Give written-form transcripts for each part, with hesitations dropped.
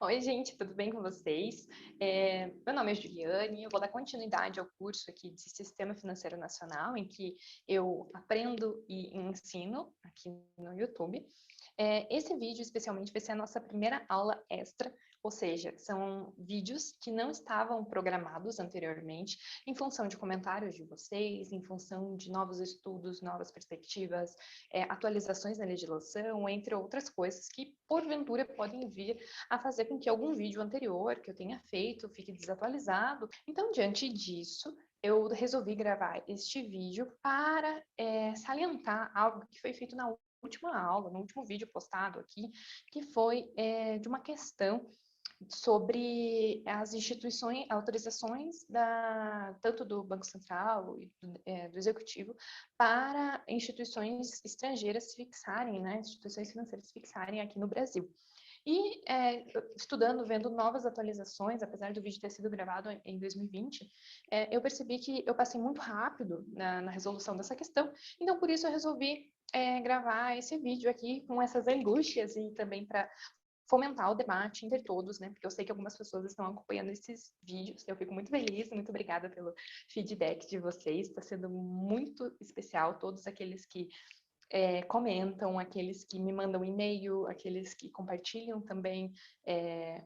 Oi, gente, tudo bem com vocês? Meu nome é Juliane, eu vou dar continuidade ao curso aqui de Sistema Financeiro Nacional, em que eu aprendo e ensino aqui no YouTube. Esse vídeo, especialmente, vai ser a nossa primeira aula extra, ou seja, são vídeos que não estavam programados anteriormente, em função de comentários de vocês, em função de novos estudos, novas perspectivas, atualizações na legislação, entre outras coisas que, porventura, podem vir a fazer com que algum vídeo anterior que eu tenha feito fique desatualizado. Então, diante disso, eu resolvi gravar este vídeo para salientar algo que foi feito na última aula, no último vídeo postado aqui, que foi de uma questão sobre as instituições, autorizações tanto do Banco Central e do Executivo para instituições estrangeiras se fixarem, né, instituições financeiras se fixarem aqui no Brasil. E estudando, vendo novas atualizações, apesar do vídeo ter sido gravado em 2020, eu percebi que eu passei muito rápido na resolução dessa questão, então por isso eu resolvi gravar esse vídeo aqui com essas angústias e também para fomentar o debate entre todos, né? Porque eu sei que algumas pessoas estão acompanhando esses vídeos. Eu fico muito feliz, muito obrigada pelo feedback de vocês. Está sendo muito especial todos aqueles que comentam, aqueles que me mandam e-mail, aqueles que compartilham também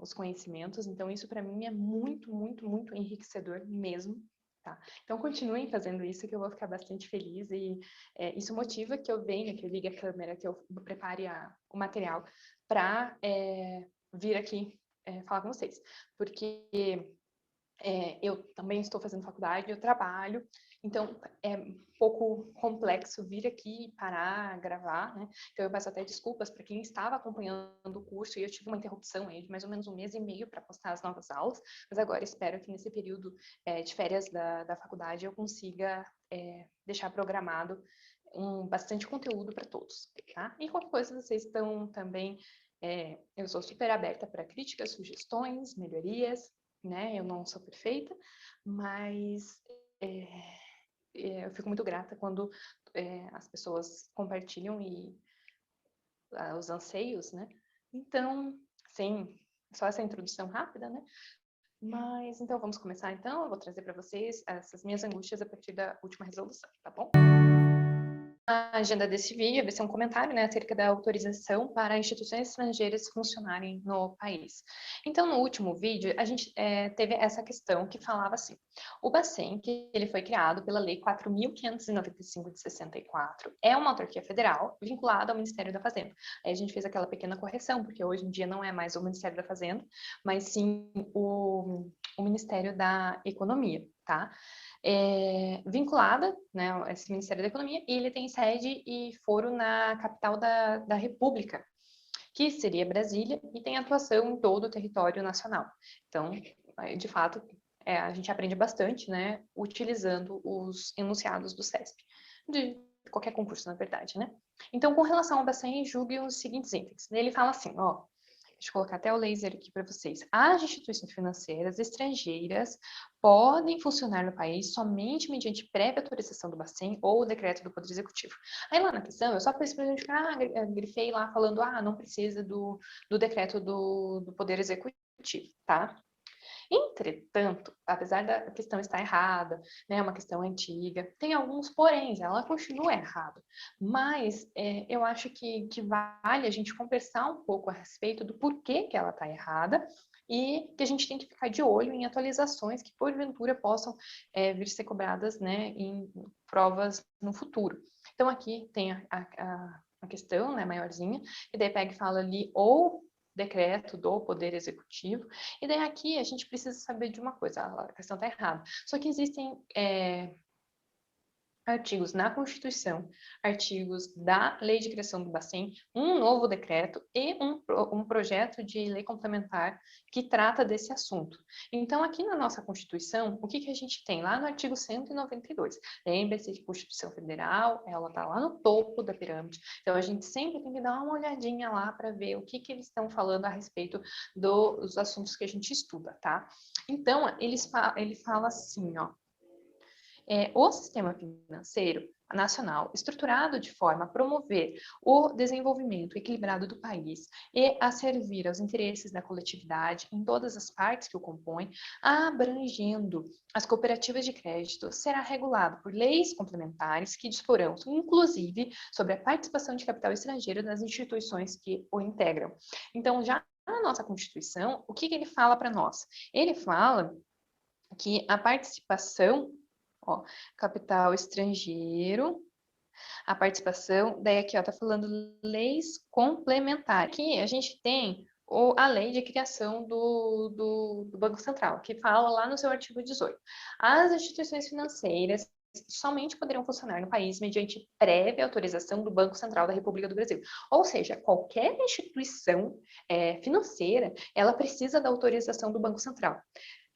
os conhecimentos. Então, isso para mim é muito, muito, muito enriquecedor mesmo. Tá? Então, continuem fazendo isso, que eu vou ficar bastante feliz. E isso motiva que eu venha, que eu ligue a câmera, que eu prepare o material para vir aqui falar com vocês. Porque eu também estou fazendo faculdade, eu trabalho, então é um pouco complexo vir aqui e parar, gravar, né? Então eu peço até desculpas para quem estava acompanhando o curso e eu tive uma interrupção aí de mais ou menos um mês e meio para postar as novas aulas, mas agora espero que nesse período de férias da faculdade eu consiga deixar programado bastante conteúdo para todos, tá? E qualquer coisa vocês estão também, eu sou super aberta para críticas, sugestões, melhorias, né? Eu não sou perfeita, mas eu fico muito grata quando as pessoas compartilham os anseios, né? Então, sim, só essa introdução rápida, né? Mas então vamos começar então. Eu vou trazer para vocês essas minhas angústias a partir da última resolução, tá bom? A agenda desse vídeo vai ser um comentário, né, acerca da autorização para instituições estrangeiras funcionarem no país. Então, no último vídeo, a gente teve essa questão que falava assim: o Bacen, que ele foi criado pela Lei 4.595 de 64, é uma autarquia federal vinculada ao Ministério da Fazenda. Aí a gente fez aquela pequena correção, porque hoje em dia não é mais o Ministério da Fazenda, mas sim o Ministério da Economia, tá? Vinculada, né, a esse Ministério da Economia, e ele tem sede e foro na capital da República, que seria Brasília, e tem atuação em todo o território nacional. Então, de fato, a gente aprende bastante, né, utilizando os enunciados do CESP, de qualquer concurso, na verdade, né? Então, com relação ao Bacen, julgue os seguintes itens. Ele fala assim, ó, deixa eu colocar até o laser aqui para vocês. As instituições financeiras estrangeiras podem funcionar no país somente mediante prévia autorização do Bacen ou decreto do Poder Executivo. Aí lá na questão, eu só simplesmente grifei lá falando, não precisa do decreto do Poder Executivo, tá? Entretanto, apesar da questão estar errada, né, uma questão antiga, tem alguns poréns, ela continua errada. Mas eu acho que vale a gente conversar um pouco a respeito do porquê que ela está errada e que a gente tem que ficar de olho em atualizações que, porventura, possam vir ser cobradas, né, em provas no futuro. Então, aqui tem a questão, né, maiorzinha, e daí pega e fala ali ou decreto do Poder Executivo, e daí aqui a gente precisa saber de uma coisa, a questão está errada. Só que existem artigos na Constituição, artigos da Lei de Criação do Bacen, um novo decreto e um projeto de lei complementar que trata desse assunto. Então, aqui na nossa Constituição, o que a gente tem? Lá no artigo 192. Lembre-se que a Constituição Federal, ela está lá no topo da pirâmide. Então, a gente sempre tem que dar uma olhadinha lá para ver o que eles estão falando a respeito dos assuntos que a gente estuda, tá? Então, ele fala assim, ó, O sistema financeiro nacional, estruturado de forma a promover o desenvolvimento equilibrado do país e a servir aos interesses da coletividade em todas as partes que o compõem, abrangendo as cooperativas de crédito, será regulado por leis complementares que disporão, inclusive, sobre a participação de capital estrangeiro nas instituições que o integram. Então, já na nossa Constituição, o que ele fala para nós? Ele fala que a participação, capital estrangeiro, a participação, daí aqui, tá falando leis complementares. Aqui a gente tem a lei de criação do Banco Central, que fala lá no seu artigo 18. As instituições financeiras somente poderão funcionar no país mediante prévia autorização do Banco Central da República do Brasil. Ou seja, qualquer instituição financeira, ela precisa da autorização do Banco Central.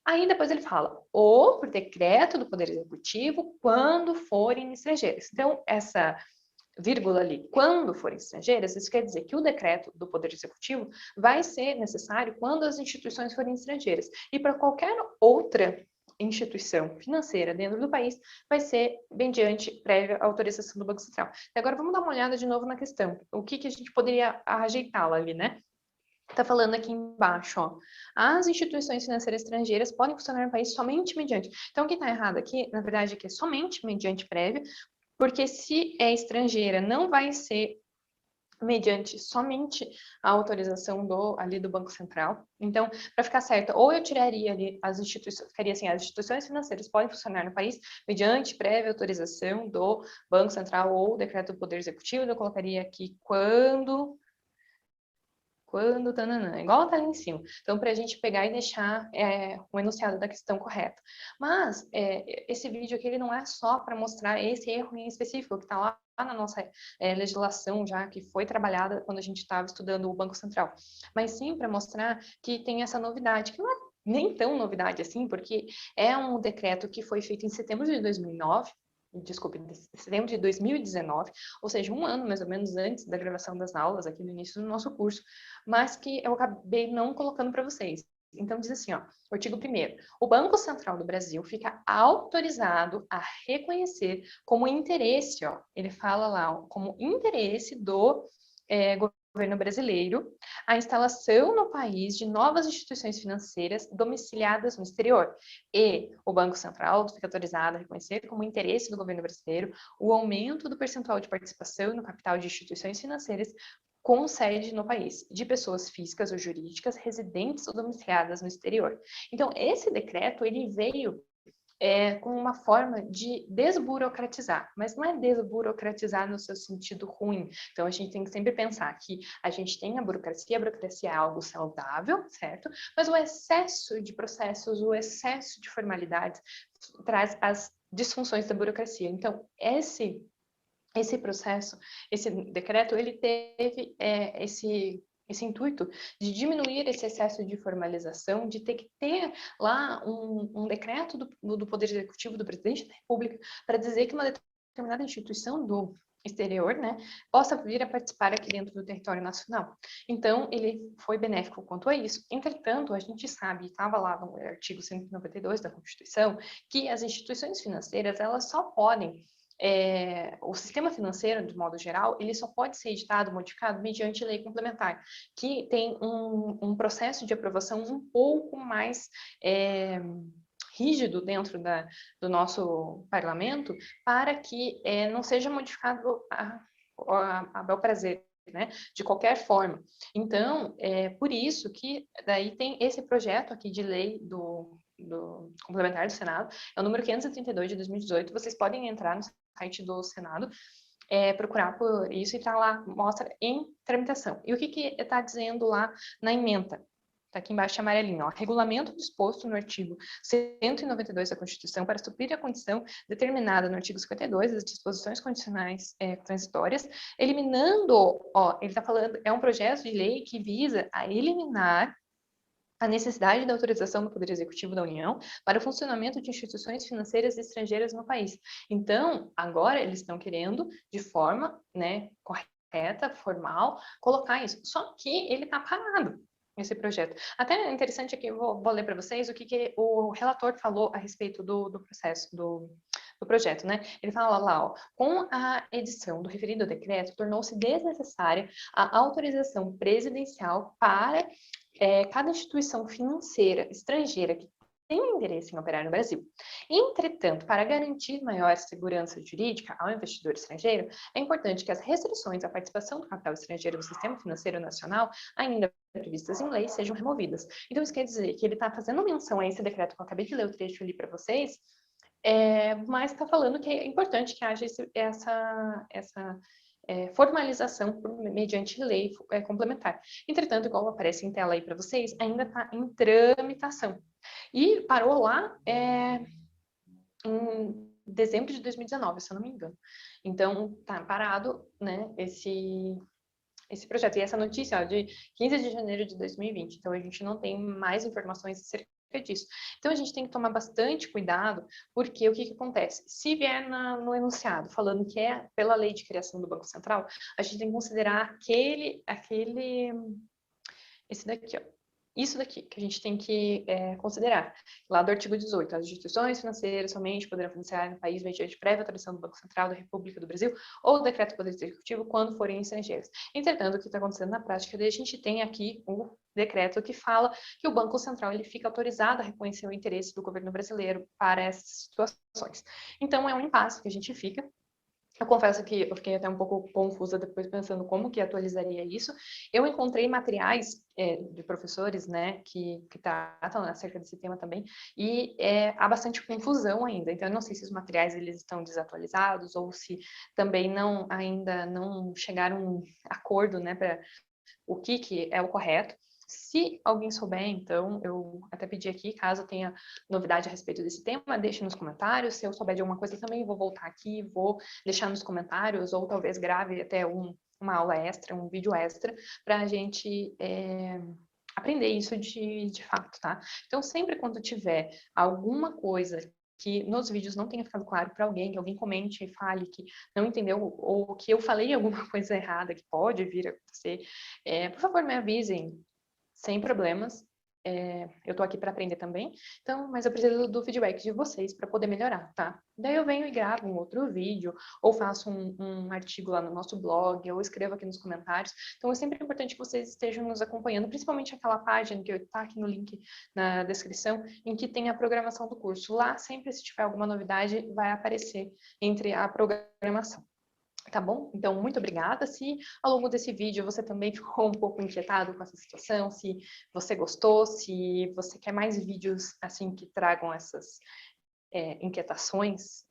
Aí depois ele fala, ou por decreto do Poder Executivo, quando forem estrangeiras. Então, essa vírgula ali, quando forem estrangeiras, isso quer dizer que o decreto do Poder Executivo vai ser necessário quando as instituições forem estrangeiras. E para qualquer outra instituição financeira dentro do país, vai ser mediante prévia autorização do Banco Central. E agora vamos dar uma olhada de novo na questão. O que a gente poderia ajeitá-la ali, né? Está falando aqui embaixo, ó. As instituições financeiras estrangeiras podem funcionar no país somente mediante. Então, o que está errado aqui, na verdade, é que é somente mediante prévia, porque se é estrangeira, não vai ser mediante somente a autorização ali do Banco Central. Então, para ficar certa, ou eu tiraria ali as instituições, ficaria assim, as instituições financeiras podem funcionar no país mediante prévia autorização do Banco Central ou decreto do Poder Executivo, eu colocaria aqui quando, tananã, igual tá ali em cima. Então, para a gente pegar e deixar o enunciado da questão correta. Mas, esse vídeo aqui, ele não é só para mostrar esse erro em específico, que está lá na nossa legislação já, que foi trabalhada quando a gente estava estudando o Banco Central, mas sim para mostrar que tem essa novidade, que não é nem tão novidade assim, porque é um decreto que foi feito em setembro de 2009, desculpe, setembro de 2019, ou seja, um ano mais ou menos antes da gravação das aulas, aqui no início do nosso curso, mas que eu acabei não colocando para vocês. Então, diz assim, ó, artigo 1º, o Banco Central do Brasil fica autorizado a reconhecer como interesse, ó, ele fala lá, ó, como interesse do governo brasileiro, a instalação no país de novas instituições financeiras domiciliadas no exterior. E o Banco Central fica autorizado a reconhecer como interesse do governo brasileiro o aumento do percentual de participação no capital de instituições financeiras com sede no país, de pessoas físicas ou jurídicas residentes ou domiciliadas no exterior. Então, esse decreto, ele veio com uma forma de desburocratizar, mas não é desburocratizar no seu sentido ruim. Então, a gente tem que sempre pensar que a gente tem a burocracia é algo saudável, certo? Mas o excesso de processos, o excesso de formalidades traz as disfunções da burocracia. Então, esse processo, esse decreto, ele teve esse intuito de diminuir esse excesso de formalização, de ter que ter lá um decreto do Poder Executivo, do Presidente da República, para dizer que uma determinada instituição do exterior, né, possa vir a participar aqui dentro do território nacional. Então, ele foi benéfico quanto a isso. Entretanto, a gente sabe, estava lá no artigo 192 da Constituição, que as instituições financeiras, elas só podem o sistema financeiro, de modo geral, ele só pode ser editado, modificado, mediante lei complementar, que tem um processo de aprovação um pouco mais rígido dentro do nosso parlamento, para que não seja modificado a bel prazer, né, de qualquer forma. Então, por isso que daí tem esse projeto aqui de lei do complementar do Senado, é o número 532 de 2018, vocês podem entrar no site do Senado, procurar por isso e tá lá, mostra em tramitação. E o que está dizendo lá na ementa? Está aqui embaixo amarelinho, ó, regulamento disposto no artigo 192 da Constituição para suprir a condição determinada no artigo 52 das disposições condicionais transitórias, eliminando, ó, ele está falando, é um projeto de lei que visa a eliminar a necessidade da autorização do Poder Executivo da União para o funcionamento de instituições financeiras estrangeiras no país. Então, agora eles estão querendo, de forma, né, correta, formal, colocar isso. Só que ele está parado, esse projeto. Até é interessante aqui, eu vou ler para vocês o que o relator falou a respeito do processo, do projeto, né? Ele fala lá, ó, com a edição do referido decreto, tornou-se desnecessária a autorização presidencial para cada instituição financeira estrangeira que tem interesse em operar no Brasil. Entretanto, para garantir maior segurança jurídica ao investidor estrangeiro, é importante que as restrições à participação do capital estrangeiro no sistema financeiro nacional, ainda previstas em lei, sejam removidas. Então, isso quer dizer que ele está fazendo menção a esse decreto que eu acabei de ler o trecho ali para vocês, mas está falando que é importante que haja essa formalização mediante lei complementar. Entretanto, igual aparece em tela aí para vocês, ainda está em tramitação. E parou lá em dezembro de 2019, se eu não me engano. Então, está parado, né, esse projeto. E essa notícia, ó, de 15 de janeiro de 2020. Então, a gente não tem mais informações acerca disso. Então, a gente tem que tomar bastante cuidado, porque o que acontece? Se vier no enunciado falando que é pela lei de criação do Banco Central, a gente tem que considerar esse daqui, ó. Isso daqui que a gente tem que considerar. Lá do artigo 18, as instituições financeiras somente poderão financiar no país mediante prévia autorização do Banco Central da República do Brasil ou decreto do Poder Executivo quando forem estrangeiros. Entretanto, o que está acontecendo na prática, a gente tem aqui o decreto que fala que o Banco Central ele fica autorizado a reconhecer o interesse do governo brasileiro para essas situações. Então, é um impasse que a gente fica. Eu confesso que eu fiquei até um pouco confusa depois pensando como que atualizaria isso. Eu encontrei materiais de professores, né, que tratam acerca desse tema também, e há bastante confusão ainda. Então, eu não sei se os materiais eles estão desatualizados ou se também ainda não chegaram a um acordo, né, para o que é o correto. Se alguém souber, então, eu até pedi aqui, caso tenha novidade a respeito desse tema, deixe nos comentários. Se eu souber de alguma coisa também, vou voltar aqui, vou deixar nos comentários, ou talvez grave até uma aula extra, um vídeo extra, para a gente aprender isso de fato, tá? Então, sempre quando tiver alguma coisa que nos vídeos não tenha ficado claro para alguém, que alguém comente e fale que não entendeu, ou que eu falei alguma coisa errada, que pode vir a acontecer, por favor, me avisem. Sem problemas. Eu tô aqui para aprender também. Então, mas eu preciso do feedback de vocês para poder melhorar, tá? Daí eu venho e gravo um outro vídeo, ou faço um artigo lá no nosso blog, ou escrevo aqui nos comentários. Então, é sempre importante que vocês estejam nos acompanhando, principalmente aquela página que está aqui no link na descrição, em que tem a programação do curso. Lá, sempre se tiver alguma novidade, vai aparecer entre a programação. Tá bom? Então, muito obrigada. Se ao longo desse vídeo você também ficou um pouco inquietado com essa situação, se você gostou, se você quer mais vídeos assim que tragam essas inquietações,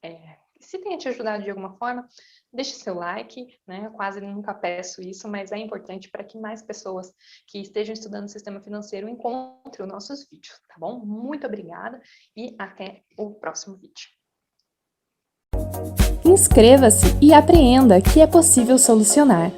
se tenha te ajudado de alguma forma, deixe seu like, né? Eu quase nunca peço isso, mas é importante para que mais pessoas que estejam estudando o sistema financeiro encontrem os nossos vídeos, tá bom? Muito obrigada e até o próximo vídeo. Inscreva-se e apreenda que é possível solucionar.